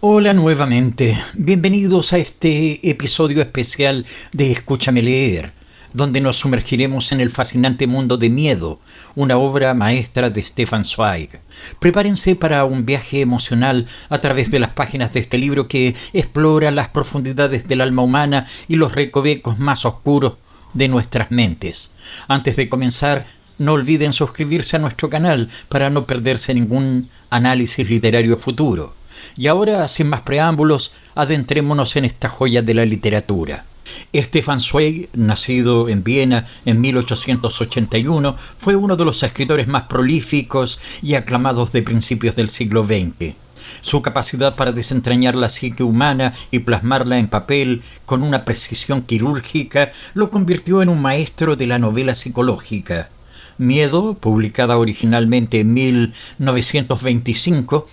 Hola nuevamente, bienvenidos a este episodio especial de Escúchame leer, donde nos sumergiremos en el fascinante mundo de Miedo, una obra maestra de Stefan Zweig. Prepárense para un viaje emocional a través de las páginas de este libro que explora las profundidades del alma humana y los recovecos más oscuros de nuestras mentes. Antes de comenzar, no olviden suscribirse a nuestro canal para no perderse ningún análisis literario futuro. Y ahora, sin más preámbulos, adentrémonos en esta joya de la literatura. Stefan Zweig, nacido en Viena en 1881, fue uno de los escritores más prolíficos y aclamados de principios del siglo XX. Su capacidad para desentrañar la psique humana y plasmarla en papel con una precisión quirúrgica lo convirtió en un maestro de la novela psicológica. Miedo, publicada originalmente en 1925,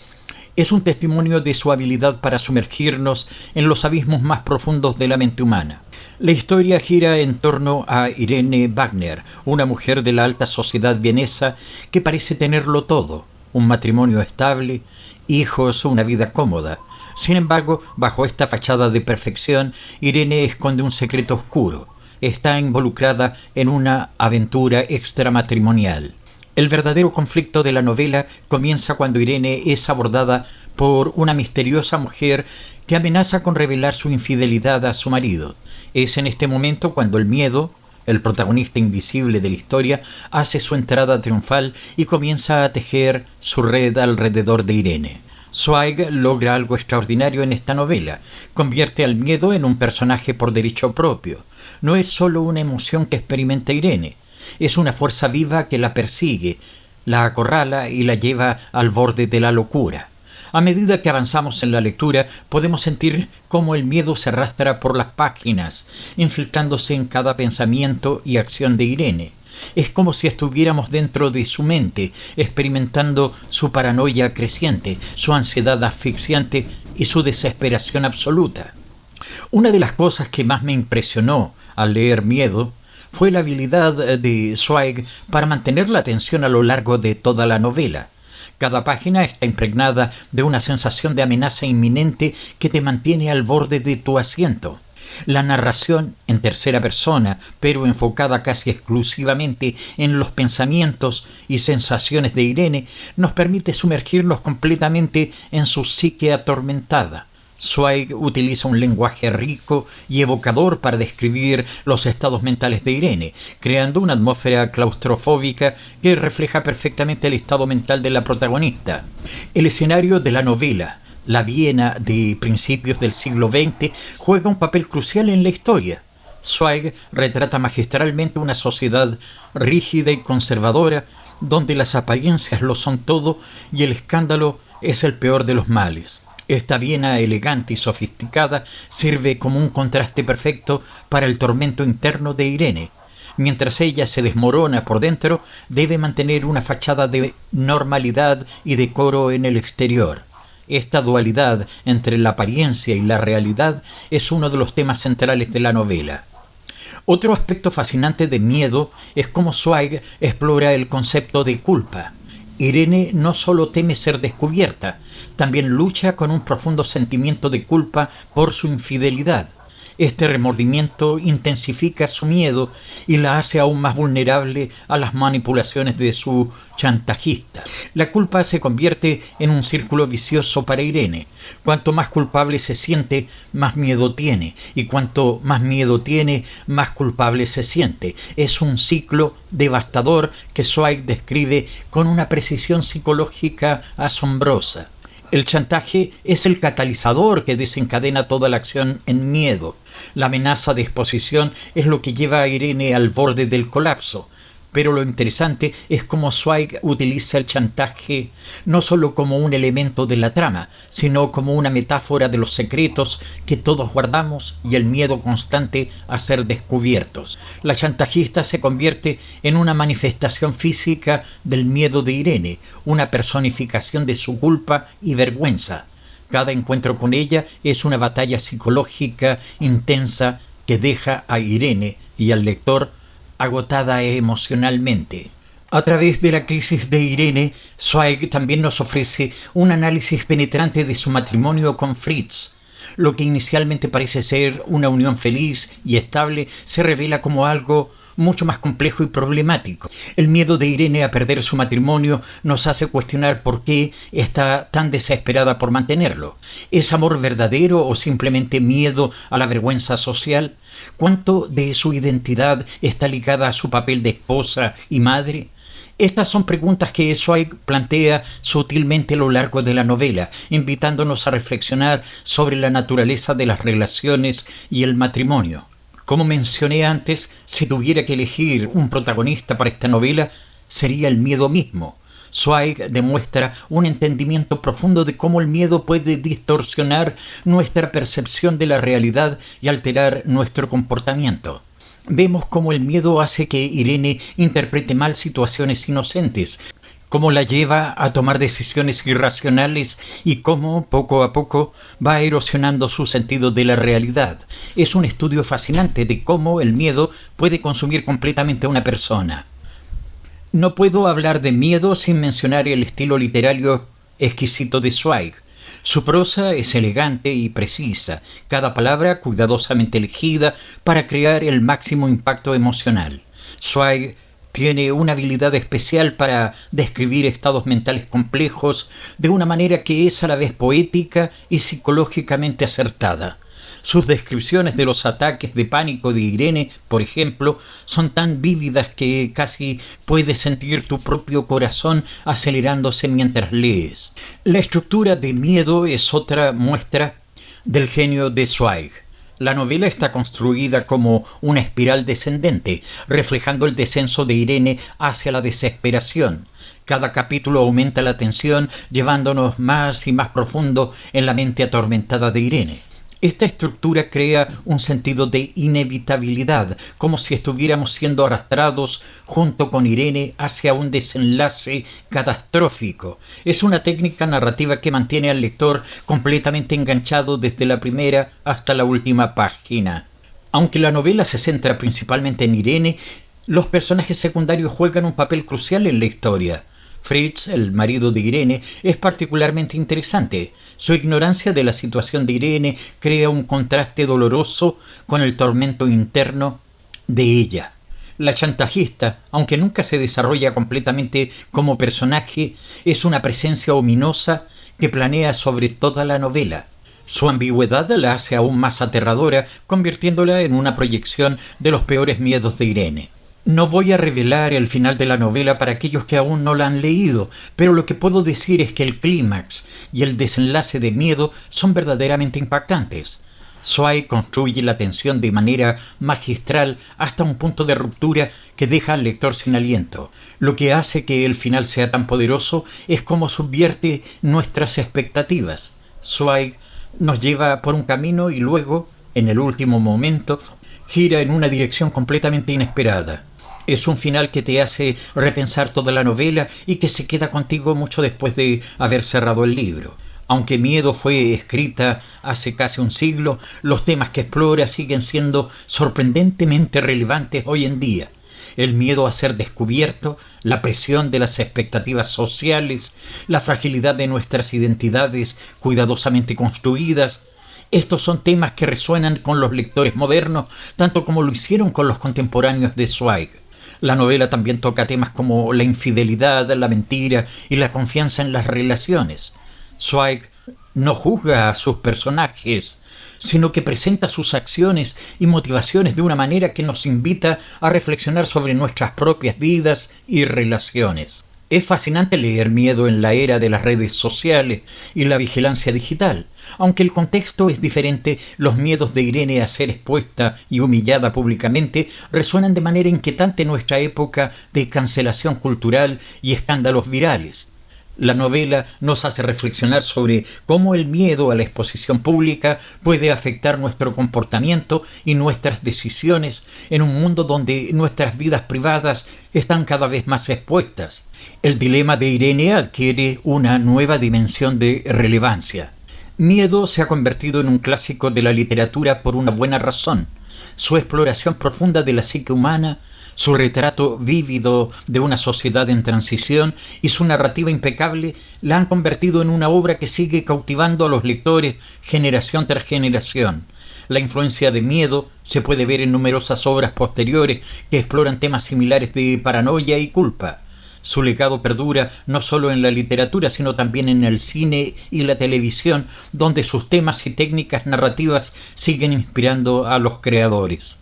es un testimonio de su habilidad para sumergirnos en los abismos más profundos de la mente humana. La historia gira en torno a Irene Wagner, una mujer de la alta sociedad vienesa que parece tenerlo todo: un matrimonio estable, hijos, una vida cómoda. Sin embargo, bajo esta fachada de perfección, Irene esconde un secreto oscuro. Está involucrada en una aventura extramatrimonial. El verdadero conflicto de la novela comienza cuando Irene es abordada por una misteriosa mujer que amenaza con revelar su infidelidad a su marido. Es en este momento cuando el miedo, el protagonista invisible de la historia, hace su entrada triunfal y comienza a tejer su red alrededor de Irene. Zweig logra algo extraordinario en esta novela. Convierte al miedo en un personaje por derecho propio. No es solo una emoción que experimenta Irene. Es una fuerza viva que la persigue, la acorrala y la lleva al borde de la locura. A medida que avanzamos en la lectura, podemos sentir cómo el miedo se arrastra por las páginas, infiltrándose en cada pensamiento y acción de Irene. Es como si estuviéramos dentro de su mente, experimentando su paranoia creciente, su ansiedad asfixiante y su desesperación absoluta. Una de las cosas que más me impresionó al leer Miedo fue la habilidad de Zweig para mantener la atención a lo largo de toda la novela. Cada página está impregnada de una sensación de amenaza inminente que te mantiene al borde de tu asiento. La narración en tercera persona, pero enfocada casi exclusivamente en los pensamientos y sensaciones de Irene, nos permite sumergirnos completamente en su psique atormentada. Zweig utiliza un lenguaje rico y evocador para describir los estados mentales de Irene, creando una atmósfera claustrofóbica que refleja perfectamente el estado mental de la protagonista. El escenario de la novela, la Viena de principios del siglo XX, juega un papel crucial en la historia. Zweig retrata magistralmente una sociedad rígida y conservadora, donde las apariencias lo son todo y el escándalo es el peor de los males. Esta Viena elegante y sofisticada sirve como un contraste perfecto para el tormento interno de Irene. Mientras ella se desmorona por dentro, debe mantener una fachada de normalidad y decoro en el exterior. Esta dualidad entre la apariencia y la realidad es uno de los temas centrales de la novela. Otro aspecto fascinante de Miedo es cómo Zweig explora el concepto de culpa. Irene no solo teme ser descubierta, también lucha con un profundo sentimiento de culpa por su infidelidad. Este remordimiento intensifica su miedo y la hace aún más vulnerable a las manipulaciones de su chantajista. La culpa se convierte en un círculo vicioso para Irene. Cuanto más culpable se siente, más miedo tiene, y cuanto más miedo tiene, más culpable se siente. Es un ciclo devastador que Zweig describe con una precisión psicológica asombrosa. El chantaje es el catalizador que desencadena toda la acción en Miedo. La amenaza de exposición es lo que lleva a Irene al borde del colapso. Pero lo interesante es cómo Zweig utiliza el chantaje no solo como un elemento de la trama, sino como una metáfora de los secretos que todos guardamos y el miedo constante a ser descubiertos. La chantajista se convierte en una manifestación física del miedo de Irene, una personificación de su culpa y vergüenza. Cada encuentro con ella es una batalla psicológica intensa que deja a Irene y al lector agotada emocionalmente. A través de la crisis de Irene, Zweig también nos ofrece un análisis penetrante de su matrimonio con Fritz. Lo que inicialmente parece ser una unión feliz y estable se revela como algo mucho más complejo y problemático. El miedo de Irene a perder su matrimonio nos hace cuestionar por qué está tan desesperada por mantenerlo. ¿Es amor verdadero o simplemente miedo a la vergüenza social? ¿Cuánto de su identidad está ligada a su papel de esposa y madre? Estas son preguntas que Zweig plantea sutilmente a lo largo de la novela, invitándonos a reflexionar sobre la naturaleza de las relaciones y el matrimonio. Como mencioné antes, si tuviera que elegir un protagonista para esta novela, sería el miedo mismo. Zweig demuestra un entendimiento profundo de cómo el miedo puede distorsionar nuestra percepción de la realidad y alterar nuestro comportamiento. Vemos cómo el miedo hace que Irene interprete mal situaciones inocentes, cómo la lleva a tomar decisiones irracionales y cómo, poco a poco, va erosionando su sentido de la realidad. Es un estudio fascinante de cómo el miedo puede consumir completamente a una persona. No puedo hablar de miedo sin mencionar el estilo literario exquisito de Zweig. Su prosa es elegante y precisa, cada palabra cuidadosamente elegida para crear el máximo impacto emocional. Zweig tiene una habilidad especial para describir estados mentales complejos de una manera que es a la vez poética y psicológicamente acertada. Sus descripciones de los ataques de pánico de Irene, por ejemplo, son tan vívidas que casi puedes sentir tu propio corazón acelerándose mientras lees. La estructura de Miedo es otra muestra del genio de Zweig. La novela está construida como una espiral descendente, reflejando el descenso de Irene hacia la desesperación. Cada capítulo aumenta la tensión, llevándonos más y más profundo en la mente atormentada de Irene. Esta estructura crea un sentido de inevitabilidad, como si estuviéramos siendo arrastrados junto con Irene hacia un desenlace catastrófico. Es una técnica narrativa que mantiene al lector completamente enganchado desde la primera hasta la última página. Aunque la novela se centra principalmente en Irene, los personajes secundarios juegan un papel crucial en la historia. Fritz, el marido de Irene, es particularmente interesante. Su ignorancia de la situación de Irene crea un contraste doloroso con el tormento interno de ella. La chantajista, aunque nunca se desarrolla completamente como personaje, es una presencia ominosa que planea sobre toda la novela. Su ambigüedad la hace aún más aterradora, convirtiéndola en una proyección de los peores miedos de Irene. No voy a revelar el final de la novela para aquellos que aún no la han leído, pero lo que puedo decir es que el clímax y el desenlace de Miedo son verdaderamente impactantes. Zweig construye la tensión de manera magistral hasta un punto de ruptura que deja al lector sin aliento. Lo que hace que el final sea tan poderoso es cómo subvierte nuestras expectativas. Zweig nos lleva por un camino y luego, en el último momento, gira en una dirección completamente inesperada. Es un final que te hace repensar toda la novela y que se queda contigo mucho después de haber cerrado el libro. Aunque Miedo fue escrita hace casi un siglo, los temas que explora siguen siendo sorprendentemente relevantes hoy en día. El miedo a ser descubierto, la presión de las expectativas sociales, la fragilidad de nuestras identidades cuidadosamente construidas. Estos son temas que resuenan con los lectores modernos, tanto como lo hicieron con los contemporáneos de Zweig. La novela también toca temas como la infidelidad, la mentira y la confianza en las relaciones. Zweig no juzga a sus personajes, sino que presenta sus acciones y motivaciones de una manera que nos invita a reflexionar sobre nuestras propias vidas y relaciones. Es fascinante leer Miedo en la era de las redes sociales y la vigilancia digital. Aunque el contexto es diferente, los miedos de Irene a ser expuesta y humillada públicamente resuenan de manera inquietante en nuestra época de cancelación cultural y escándalos virales. La novela nos hace reflexionar sobre cómo el miedo a la exposición pública puede afectar nuestro comportamiento y nuestras decisiones en un mundo donde nuestras vidas privadas están cada vez más expuestas. El dilema de Irene adquiere una nueva dimensión de relevancia. Miedo se ha convertido en un clásico de la literatura por una buena razón. Su exploración profunda de la psique humana, Su retrato vívido de una sociedad en transición y su narrativa impecable la han convertido en una obra que sigue cautivando a los lectores generación tras generación. La influencia de Miedo se puede ver en numerosas obras posteriores que exploran temas similares de paranoia y culpa. Su legado perdura no solo en la literatura, sino también en el cine y la televisión, donde sus temas y técnicas narrativas siguen inspirando a los creadores.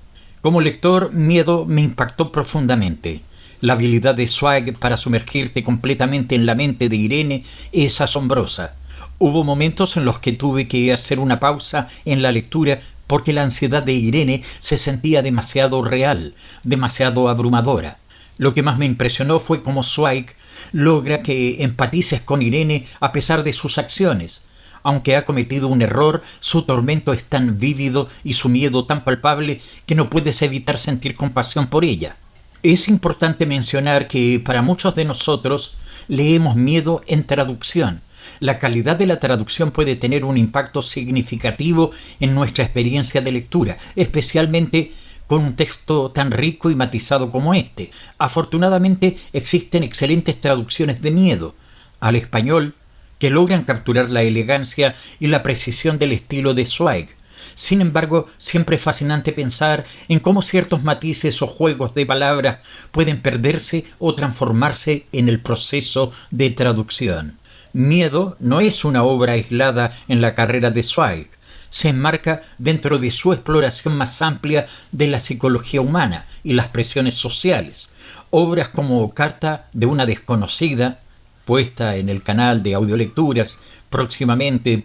Como lector, Miedo me impactó profundamente. La habilidad de Zweig para sumergirte completamente en la mente de Irene es asombrosa. Hubo momentos en los que tuve que hacer una pausa en la lectura porque la ansiedad de Irene se sentía demasiado real, demasiado abrumadora. Lo que más me impresionó fue cómo Zweig logra que empatices con Irene a pesar de sus acciones. Aunque ha cometido un error, su tormento es tan vívido y su miedo tan palpable que no puedes evitar sentir compasión por ella. Es importante mencionar que para muchos de nosotros leemos Miedo en traducción. La calidad de la traducción puede tener un impacto significativo en nuestra experiencia de lectura, especialmente con un texto tan rico y matizado como este. Afortunadamente existen excelentes traducciones de Miedo al español que logran capturar la elegancia y la precisión del estilo de Zweig. Sin embargo, siempre es fascinante pensar en cómo ciertos matices o juegos de palabras pueden perderse o transformarse en el proceso de traducción. Miedo no es una obra aislada en la carrera de Zweig. Se enmarca dentro de su exploración más amplia de la psicología humana y las presiones sociales. Obras como Carta de una desconocida, puesta en el canal de audiolecturas, próximamente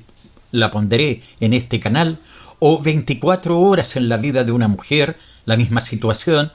la pondré en este canal, o 24 horas en la vida de una mujer, la misma situación,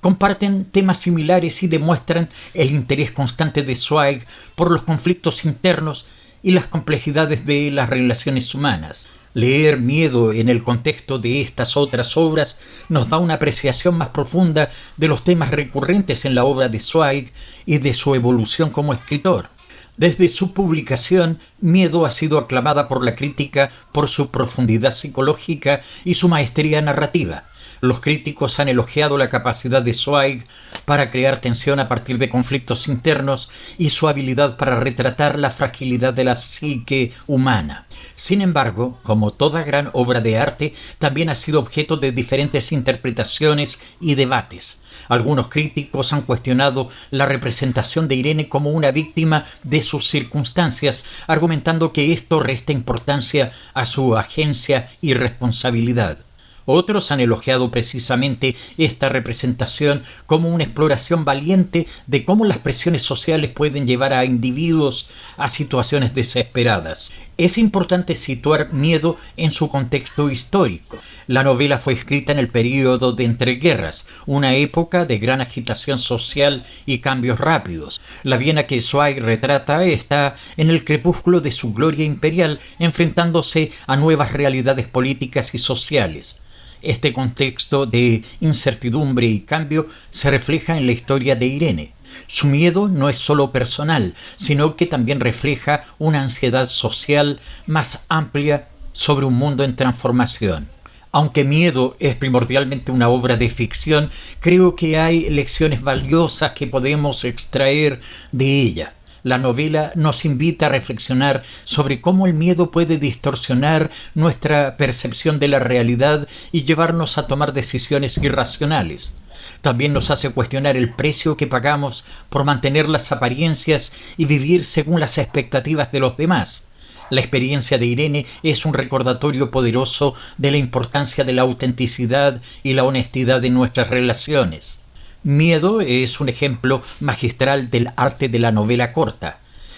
comparten temas similares y demuestran el interés constante de Zweig por los conflictos internos y las complejidades de las relaciones humanas. Leer Miedo en el contexto de estas otras obras nos da una apreciación más profunda de los temas recurrentes en la obra de Zweig y de su evolución como escritor. Desde su publicación, Miedo ha sido aclamada por la crítica por su profundidad psicológica y su maestría narrativa. Los críticos han elogiado la capacidad de Zweig para crear tensión a partir de conflictos internos y su habilidad para retratar la fragilidad de la psique humana. Sin embargo, como toda gran obra de arte, también ha sido objeto de diferentes interpretaciones y debates. Algunos críticos han cuestionado la representación de Irene como una víctima de sus circunstancias, argumentando que esto resta importancia a su agencia y responsabilidad. Otros han elogiado precisamente esta representación como una exploración valiente de cómo las presiones sociales pueden llevar a individuos a situaciones desesperadas. Es importante situar Miedo en su contexto histórico. La novela fue escrita en el período de entreguerras, una época de gran agitación social y cambios rápidos. La Viena que Zweig retrata está en el crepúsculo de su gloria imperial, enfrentándose a nuevas realidades políticas y sociales. Este contexto de incertidumbre y cambio se refleja en la historia de Irene. Su miedo no es solo personal, sino que también refleja una ansiedad social más amplia sobre un mundo en transformación. Aunque Miedo es primordialmente una obra de ficción, creo que hay lecciones valiosas que podemos extraer de ella. La novela nos invita a reflexionar sobre cómo el miedo puede distorsionar nuestra percepción de la realidad y llevarnos a tomar decisiones irracionales. También nos hace cuestionar el precio que pagamos por mantener las apariencias y vivir según las expectativas de los demás. La experiencia de Irene es un recordatorio poderoso de la importancia de la autenticidad y la honestidad en nuestras relaciones. Miedo es un ejemplo magistral del arte de la novela corta.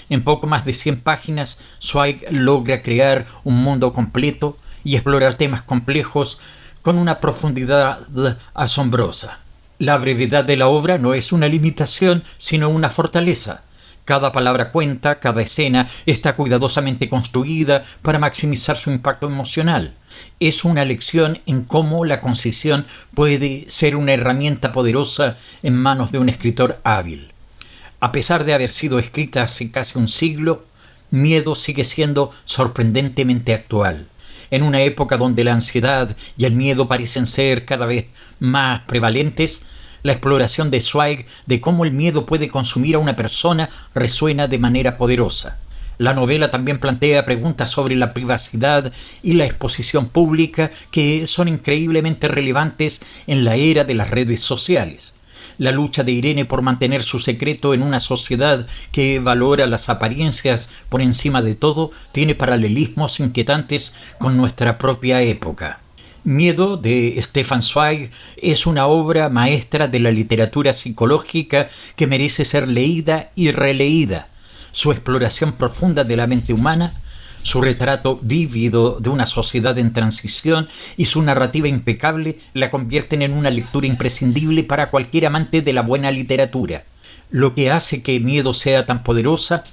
En poco más de 100 páginas, Zweig logra crear un mundo completo y explorar temas complejos con una profundidad asombrosa. La brevedad de la obra no es una limitación, sino una fortaleza. Cada palabra cuenta, cada escena está cuidadosamente construida para maximizar su impacto emocional. Es una lección en cómo la concisión puede ser una herramienta poderosa en manos de un escritor hábil. A pesar de haber sido escrita hace casi un siglo, Miedo sigue siendo sorprendentemente actual. En una época donde la ansiedad y el miedo parecen ser cada vez más prevalentes, La exploración de Zweig de cómo el miedo puede consumir a una persona resuena de manera poderosa. La novela también plantea preguntas sobre la privacidad y la exposición pública que son increíblemente relevantes en la era de las redes sociales. La lucha de Irene por mantener su secreto en una sociedad que valora las apariencias por encima de todo tiene paralelismos inquietantes con nuestra propia época. Miedo, de Stefan Zweig, es una obra maestra de la literatura psicológica que merece ser leída y releída. Su exploración profunda de la mente humana, su retrato vívido de una sociedad en transición y su narrativa impecable la convierten en una lectura imprescindible para cualquier amante de la buena literatura. Lo que hace que Miedo sea tan poderosa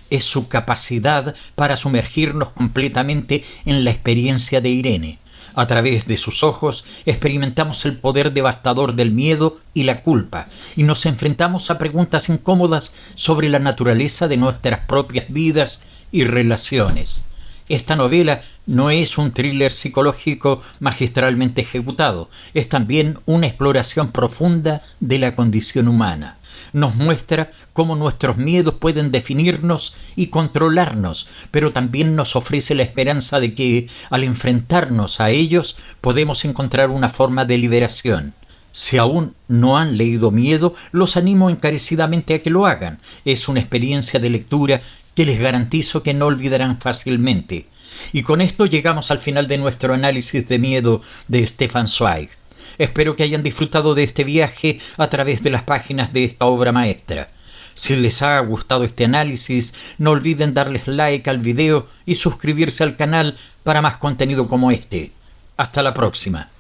es su capacidad para sumergirnos completamente en la experiencia de Irene. A través de sus ojos experimentamos el poder devastador del miedo y la culpa, y nos enfrentamos a preguntas incómodas sobre la naturaleza de nuestras propias vidas y relaciones. Esta novela no es un thriller psicológico magistralmente ejecutado, es también una exploración profunda de la condición humana. Nos muestra cómo nuestros miedos pueden definirnos y controlarnos, pero también nos ofrece la esperanza de que, al enfrentarnos a ellos, podemos encontrar una forma de liberación. Si aún no han leído Miedo, los animo encarecidamente a que lo hagan. Es una experiencia de lectura que les garantizo que no olvidarán fácilmente. Y con esto llegamos al final de nuestro análisis de Miedo de Stefan Zweig. Espero que hayan disfrutado de este viaje a través de las páginas de esta obra maestra. Si les ha gustado este análisis, no olviden darles like al video y suscribirse al canal para más contenido como este. Hasta la próxima.